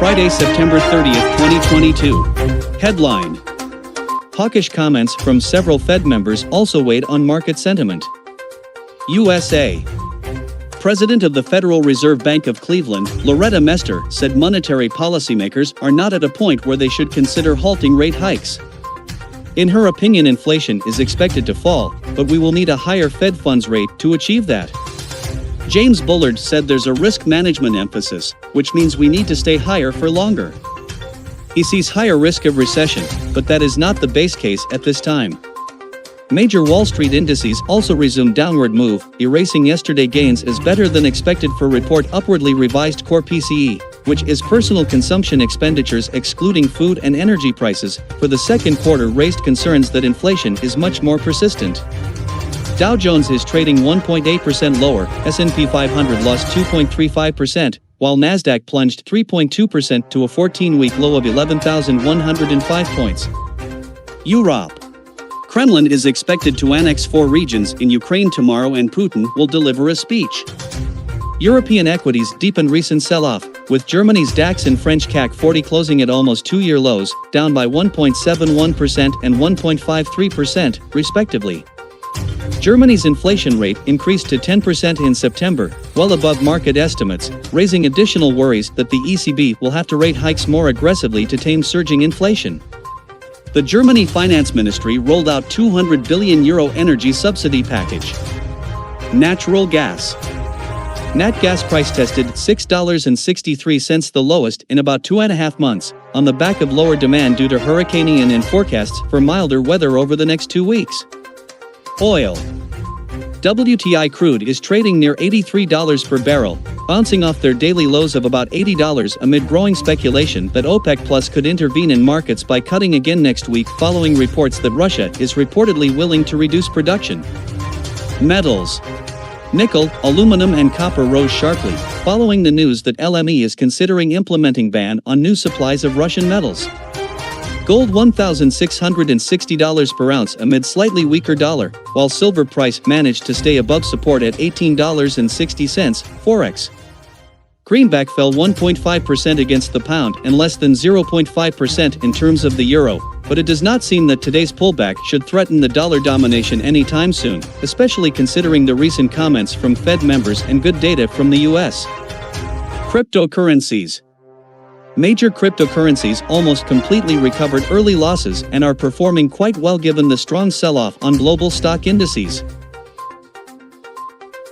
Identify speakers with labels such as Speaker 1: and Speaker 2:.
Speaker 1: Friday, September 30th, 2022. Headline: hawkish comments from several Fed members also weighed on market sentiment. USA. President of the Federal Reserve Bank of Cleveland, Loretta Mester, said monetary policymakers are not at a point where they should consider halting rate hikes. In her opinion, inflation is expected to fall, but we will need a higher Fed funds rate to achieve that. James Bullard said there's a risk management emphasis, which means we need to stay higher for longer. He sees higher risk of recession, but that is not the base case at this time. Major Wall Street indices also resumed downward move, erasing yesterday gains as better than expected for report upwardly revised core PCE, which is personal consumption expenditures excluding food and energy prices, for the second quarter raised concerns that inflation is much more persistent. Dow Jones is trading 1.8% lower, S&P 500 lost 2.35%, while Nasdaq plunged 3.2% to a 14-week low of 11,105 points. Europe. Kremlin is expected to annex 4 regions in Ukraine tomorrow, and Putin will deliver a speech. European equities deepen recent sell-off, with Germany's DAX and French CAC 40 closing at almost 2-year lows, down by 1.71% and 1.53%, respectively. Germany's inflation rate increased to 10% in September, well above market estimates, raising additional worries that the ECB will have to rate hikes more aggressively to tame surging inflation. The Germany Finance Ministry rolled out €200 billion energy subsidy package. Natural gas. Nat gas price tested $6.63, the lowest in about 2.5 months, on the back of lower demand due to Hurricane Ian and forecasts for milder weather over the next 2 weeks. Oil. WTI crude is trading near $83 per barrel, bouncing off their daily lows of about $80 amid growing speculation that OPEC Plus could intervene in markets by cutting again next week following reports that Russia is reportedly willing to reduce production. Metals. Nickel, aluminum and copper rose sharply, following the news that LME is considering implementing ban on new supplies of Russian metals. Gold $1,660 per ounce amid slightly weaker dollar, while silver price managed to stay above support at $18.60, Forex. Greenback fell 1.5% against the pound and less than 0.5% in terms of the euro, but it does not seem that today's pullback should threaten the dollar domination anytime soon, especially considering the recent comments from Fed members and good data from the US. Cryptocurrencies. Major cryptocurrencies almost completely recovered early losses and are performing quite well given the strong sell-off on global stock indices.